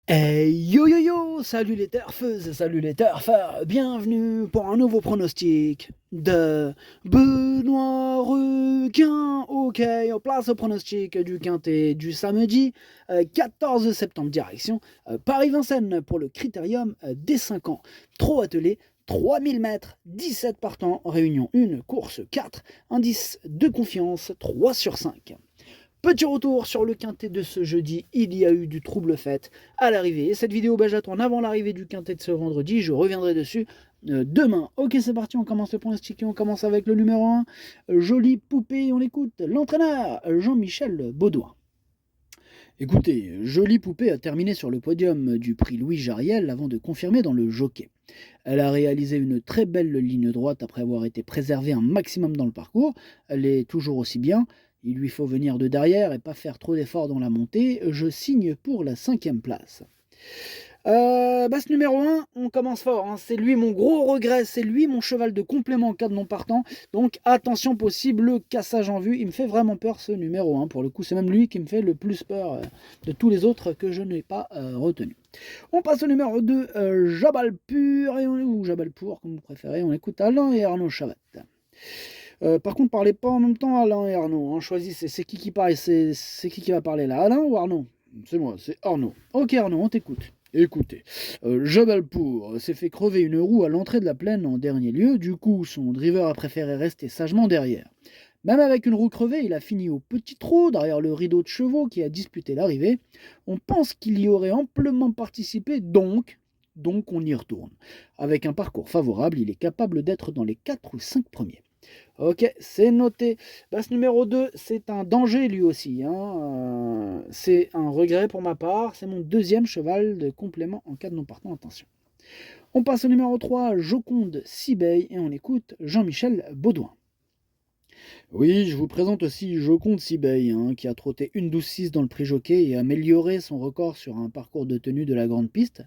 Hey yo yo yo, salut les turfeuses, salut les turfeurs, bienvenue pour un nouveau pronostic de Benoît Requin. Ok, on place au pronostic du quintet du samedi 14 septembre, direction Paris-Vincennes pour le critérium des 5 ans. Trop attelé, 3000 mètres, 17 partants, réunion 1, course 4, indice de confiance 3 sur 5. Petit retour sur le quintet de ce jeudi, il y a eu du trouble fait à l'arrivée. Et cette vidéo, j'attends avant l'arrivée du quintet de ce vendredi, je reviendrai dessus demain. Ok, c'est parti, on commence le pronostic, on commence avec le numéro 1, Jolie Poupée, on écoute l'entraîneur Jean-Michel Baudouin. Écoutez, Jolie Poupée a terminé sur le podium du prix Louis Jariel avant de confirmer dans le jockey. Elle a réalisé une très belle ligne droite après avoir été préservée un maximum dans le parcours. Elle est toujours aussi bien. Il lui faut venir de derrière et pas faire trop d'efforts dans la montée. Je signe pour la 5e place. Ce numéro 1, on commence fort. Hein. C'est lui mon gros regret. C'est lui mon cheval de complément en cas de non partant. Donc attention possible, cassage en vue. Il me fait vraiment peur ce numéro 1. Pour le coup, c'est même lui qui me fait le plus peur de tous les autres que je n'ai pas retenus. On passe au numéro 2, Jabalpur, ou Jabalpur, comme vous préférez. On écoute Alain et Arnaud Chavat. Par contre, parlez pas en même temps Alain et Arnaud. Hein. Choisissez, c'est qui parle, c'est qui va parler là, Alain ou Arnaud? C'est moi, c'est Arnaud. Ok Arnaud, on t'écoute. Écoutez, Jabalpur s'est fait crever une roue à l'entrée de la plaine en dernier lieu. Du coup, son driver a préféré rester sagement derrière. Même avec une roue crevée, il a fini au petit trot derrière le rideau de chevaux qui a disputé l'arrivée. On pense qu'il y aurait amplement participé, donc on y retourne. Avec un parcours favorable, il est capable d'être dans les 4 ou 5 premiers. Ok, c'est noté. Ce numéro 2, c'est un danger lui aussi. Hein. C'est un regret pour ma part. C'est mon deuxième cheval de complément en cas de non partant. Attention. On passe au numéro 3, Joconde Sibeil, et on écoute Jean-Michel Baudouin. Oui, je vous présente aussi Joconde Sibeil, qui a trotté une 12-6 dans le prix jockey et amélioré son record sur un parcours de tenue de la grande piste.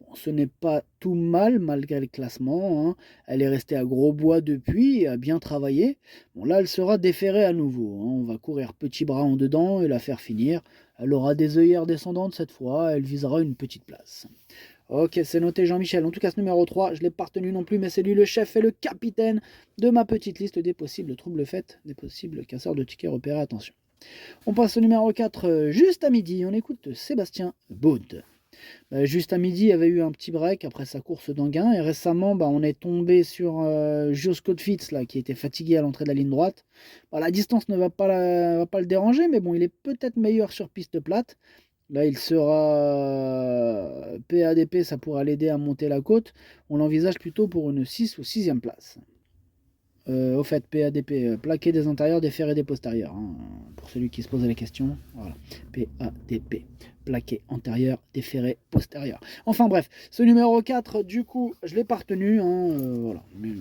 Bon, ce n'est pas tout mal malgré le classement. Elle est restée à gros bois depuis et a bien travaillé. Bon, là, elle sera déférée à nouveau. On va courir petit bras en dedans et la faire finir. Elle aura des œillères descendantes cette fois. Elle visera une petite place. Ok, c'est noté Jean-Michel. En tout cas, ce numéro 3, je ne l'ai pas retenu non plus, mais c'est lui le chef et le capitaine de ma petite liste des possibles troubles faits, des possibles casseurs de tickets repérés. Attention. On passe au numéro 4, juste à midi. On écoute Sébastien Baud. Juste à midi, il y avait eu un petit break après sa course d'Anguin. Et récemment, on est tombé sur Josco de Fitz, là, qui était fatigué à l'entrée de la ligne droite. La distance ne va pas le déranger, mais bon, il est peut-être meilleur sur piste plate. Là, il sera PADP, ça pourra l'aider à monter la côte. On l'envisage plutôt pour une 6 ou 6e place. Au fait, PADP, plaqué des antérieurs, des ferrés des postérieurs. Hein, pour celui qui se pose la question. Voilà. PADP, plaqué antérieur, des ferrés postérieurs. Enfin bref, ce numéro 4, du coup, je ne l'ai pas retenu. Voilà. Mais,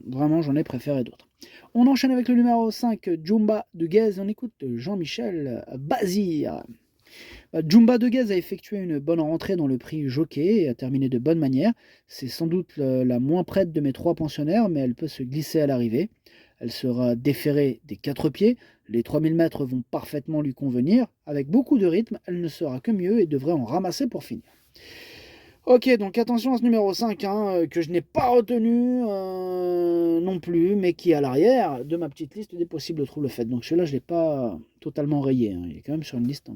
vraiment, j'en ai préféré d'autres. On enchaîne avec le numéro 5, Jumba de Guez. On écoute Jean-Michel Bazir. Jumba De Gez a effectué une bonne rentrée dans le prix jockey et a terminé de bonne manière. C'est sans doute la moins prête de mes 3 pensionnaires, mais elle peut se glisser à l'arrivée. Elle sera déférée des 4 pieds. Les 3000 mètres vont parfaitement lui convenir. Avec beaucoup de rythme, elle ne sera que mieux et devrait en ramasser pour finir. Ok, donc attention à ce numéro 5, que je n'ai pas retenu non plus, mais qui est à l'arrière de ma petite liste des possibles troubles faits. Donc celui-là, je ne l'ai pas totalement rayé. Il est quand même sur une liste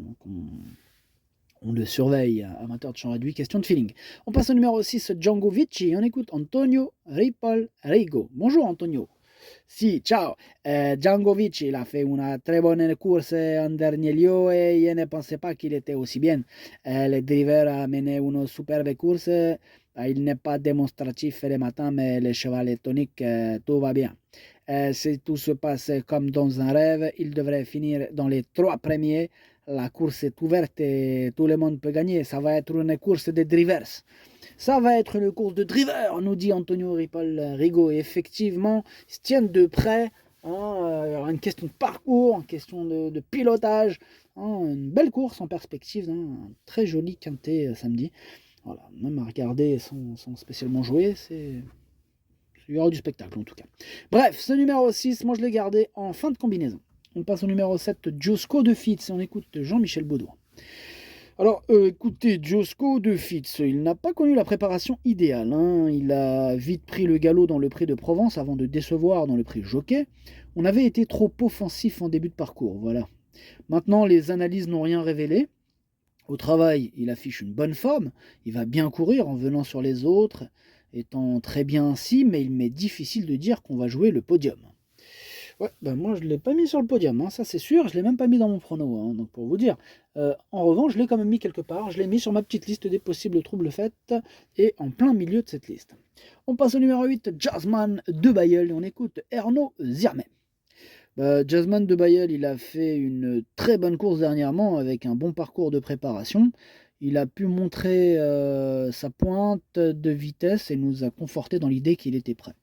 on le surveille, amateur de champ réduit, question de feeling. On passe au numéro 6, Django Vici, on écoute Antonio Ripoll Rigo. Bonjour Antonio. Si, ciao. Django Vici, il a fait une très bonne course en dernier lieu et je ne pensais pas qu'il était aussi bien. Le driver a mené une superbe course. Il n'est pas démonstratif le matin, mais le cheval est tonique, tout va bien. Si tout se passe comme dans un rêve, il devrait finir dans les 3 premiers. La course est ouverte et tout le monde peut gagner. Ça va être une course de drivers. Ça va être une course de driver, nous dit Antonio Ripoll Rigo. Et effectivement, ils se tiennent de près. Il y aura une question de parcours, une question de pilotage. Une belle course en perspective. Un très joli quintet samedi. Voilà, même à regarder sans spécialement jouer, il y aura du spectacle en tout cas. Bref, ce numéro 6, moi je l'ai gardé en fin de combinaison. On passe au numéro 7, Josco de Fitz, et on écoute Jean-Michel Baudouin. Alors, écoutez, Josco de Fitz, il n'a pas connu la préparation idéale, hein. Il a vite pris le galop dans le Prix de Provence avant de décevoir dans le Prix Jockey. On avait été trop offensif en début de parcours, voilà. Maintenant, les analyses n'ont rien révélé. Au travail, il affiche une bonne forme. Il va bien courir en venant sur les autres, étant très bien ainsi, mais il m'est difficile de dire qu'on va jouer le podium. Ouais, ben moi je ne l'ai pas mis sur le podium, hein, ça c'est sûr, je ne l'ai même pas mis dans mon prono, hein, donc pour vous dire. En revanche, je l'ai quand même mis quelque part, je l'ai mis sur ma petite liste des possibles troubles faites, et en plein milieu de cette liste. On passe au numéro 8, Jazzman de Bayeul, et on écoute Erno Zirmet. Jazzman de Bayeul, il a fait une très bonne course dernièrement avec un bon parcours de préparation. Il a pu montrer sa pointe de vitesse et nous a conforté dans l'idée qu'il était prêt.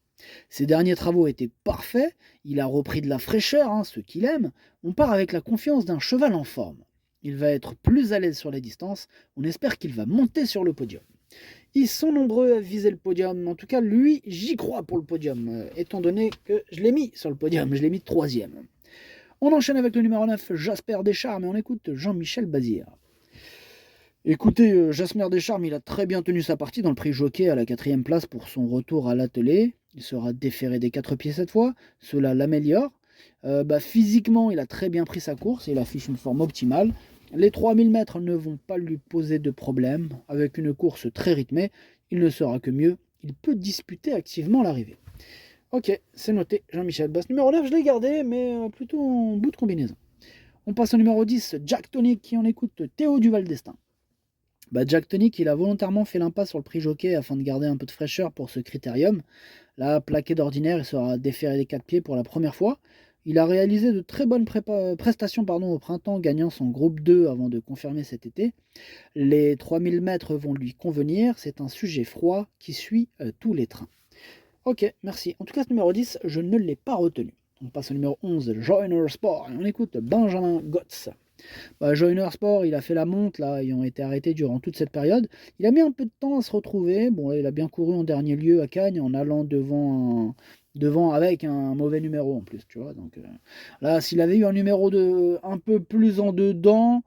Ses derniers travaux étaient parfaits, il a repris de la fraîcheur, hein, ce qu'il aime. On part avec la confiance d'un cheval en forme. Il va être plus à l'aise sur les distances, on espère qu'il va monter sur le podium. Ils sont nombreux à viser le podium, en tout cas lui, j'y crois pour le podium, étant donné que je l'ai mis sur le podium, je l'ai mis troisième. On enchaîne avec le numéro 9, Jasper Descharmes, et on écoute Jean-Michel Bazir. Écoutez, Jasper Descharmes, il a très bien tenu sa partie dans le prix Jockey à la 4e place pour son retour à l'attelé. Il sera déféré des 4 pieds cette fois, cela l'améliore. Physiquement, il a très bien pris sa course, il affiche une forme optimale. Les 3000 mètres ne vont pas lui poser de problème. Avec une course très rythmée, il ne sera que mieux. Il peut disputer activement l'arrivée. Ok, c'est noté, Jean-Michel. Ce numéro 9, je l'ai gardé, mais plutôt en bout de combinaison. On passe au numéro 10, Jack Tonic, qui en écoute Théo Duval d'Estaing. Jack Tonic, il a volontairement fait l'impasse sur le prix Jockey afin de garder un peu de fraîcheur pour ce critérium. Là, plaqué d'ordinaire, il sera déféré des 4 pieds pour la première fois. Il a réalisé de très bonnes prestations au printemps, gagnant son groupe 2 avant de confirmer cet été. Les 3000 mètres vont lui convenir, c'est un sujet froid qui suit tous les trains. Ok, merci. En tout cas, ce numéro 10, je ne l'ai pas retenu. On passe au numéro 11, Joyner Sport, et on écoute Benjamin Gotz. Joyner Sport, il a fait la monte, là, ayant été arrêté durant toute cette période. Il a mis un peu de temps à se retrouver. Bon, là, il a bien couru en dernier lieu à Cagnes en allant devant avec un mauvais numéro en plus, tu vois. Donc là, s'il avait eu un numéro un peu plus en dedans,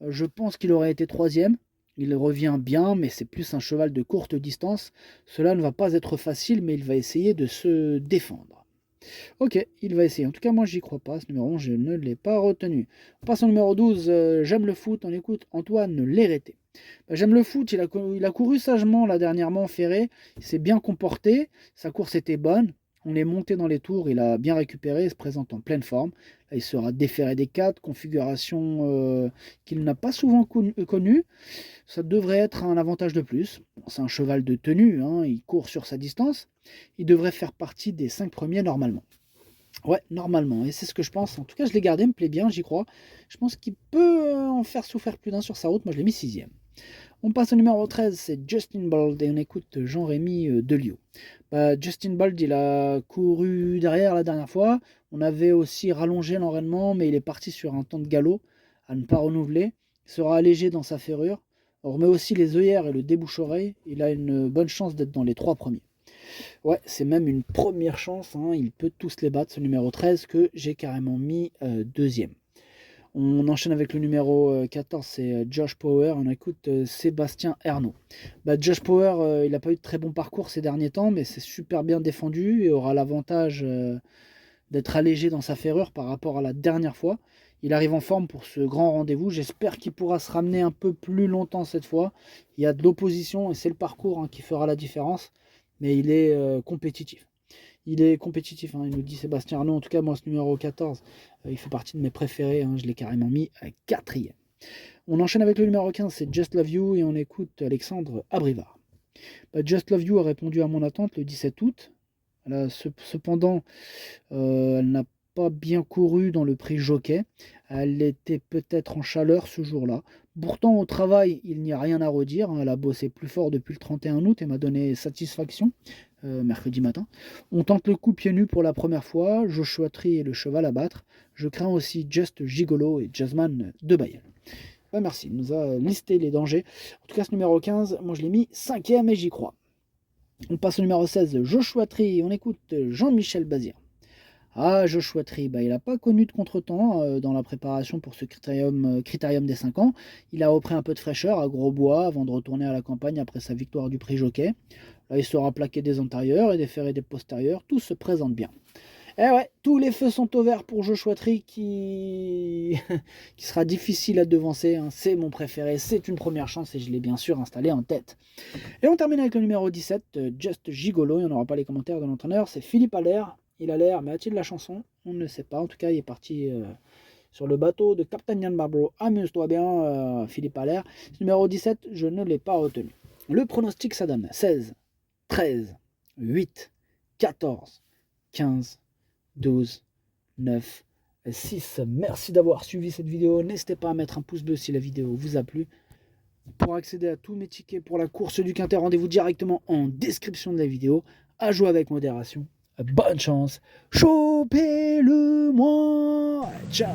je pense qu'il aurait été troisième. Il revient bien, mais c'est plus un cheval de courte distance. Cela ne va pas être facile, mais il va essayer de se défendre. Ok, il va essayer. En tout cas, moi, j'y crois pas. Ce numéro 11, je ne l'ai pas retenu. On passe au numéro 12. J'aime le foot. On écoute Antoine Lérété. J'aime le foot. Il a couru sagement là dernièrement, Ferré. Il s'est bien comporté. Sa course était bonne. On est monté dans les tours. Il a bien récupéré. Il se présente en pleine forme. Là, il sera déféré des 4. Configuration qu'il n'a pas souvent connue. Ça devrait être un avantage de plus. Bon, c'est un cheval de tenue, hein, il court sur sa distance. Il devrait faire partie des 5 premiers normalement. Ouais, normalement, et c'est ce que je pense. En tout cas, je l'ai gardé, il me plaît bien, j'y crois. Je pense qu'il peut en faire souffrir plus d'un sur sa route. Moi, je l'ai mis 6e. On passe au numéro 13, c'est Justin Bold, et on écoute Jean-Rémy Delio. Justin Bold, il a couru derrière la dernière fois. On avait aussi rallongé l'enraînement, mais il est parti sur un temps de galop à ne pas renouveler. Il sera allégé dans sa ferrure. On remet aussi les œillères et le débouche-oreille. Il a une bonne chance d'être dans les 3 premiers. Ouais, c'est même une première chance, hein. Il peut tous les battre, ce numéro 13 que j'ai carrément mis deuxième. On enchaîne avec le numéro 14, c'est Josh Power. On écoute Sébastien Ernaud. Josh Power, il n'a pas eu de très bon parcours ces derniers temps, mais c'est super bien défendu et aura l'avantage d'être allégé dans sa ferrure par rapport à la dernière fois. Il arrive en forme pour ce grand rendez-vous. J'espère qu'il pourra se ramener un peu plus longtemps cette fois. Il y a de l'opposition et c'est le parcours qui fera la différence. Mais il est compétitif. Il est compétitif, hein, il nous dit Sébastien Arnaud. En tout cas, moi, ce numéro 14, il fait partie de mes préférés. Hein, je l'ai carrément mis à 4e. On enchaîne avec le numéro 15, c'est Just Love You. Et on écoute Alexandre Abrivard. Just Love You a répondu à mon attente le 17 août. Cependant, elle n'a pas bien couru dans le prix Jockey. Elle était peut-être en chaleur ce jour-là. Pourtant, au travail, il n'y a rien à redire. Elle a bossé plus fort depuis le 31 août et m'a donné satisfaction mercredi matin. On tente le coup pieds nus pour la première fois. Joshua Tree est le cheval à battre. Je crains aussi Just Gigolo et Jazzman de Bayeul. Merci, il nous a listé les dangers. En tout cas, ce numéro 15, moi je l'ai mis 5e et j'y crois. On passe au numéro 16, Joshua Tree. On écoute Jean-Michel Bazir. Ah, Joshua Tree, bah, il n'a pas connu de contretemps dans la préparation pour ce critérium des 5 ans. Il a repris un peu de fraîcheur à Grosbois avant de retourner à la campagne après sa victoire du prix Jockey. Là, il sera plaqué des antérieurs et des ferrés des postérieurs. Tout se présente bien. Eh ouais, tous les feux sont au vert pour Joshua Tree qui... qui sera difficile à devancer. Hein. C'est mon préféré, c'est une première chance et je l'ai bien sûr installé en tête. Et on termine avec le numéro 17, Just Gigolo. Il n'y en aura pas les commentaires de l'entraîneur. C'est Philippe Allaire. Il a l'air, mais a-t-il la chanson? On ne sait pas. En tout cas, il est parti sur le bateau de Captain Yann Barbaro. Amuse-toi bien, Philippe Allaire. Numéro 17, je ne l'ai pas retenu. Le pronostic, ça donne 16, 13, 8, 14, 15, 12, 9, 6. Merci d'avoir suivi cette vidéo. N'hésitez pas à mettre un pouce bleu si la vidéo vous a plu. Pour accéder à tous mes tickets pour la course du Quintet, rendez-vous directement en description de la vidéo. À jouer avec modération. Bonne chance. Chopez-le moi. Ciao.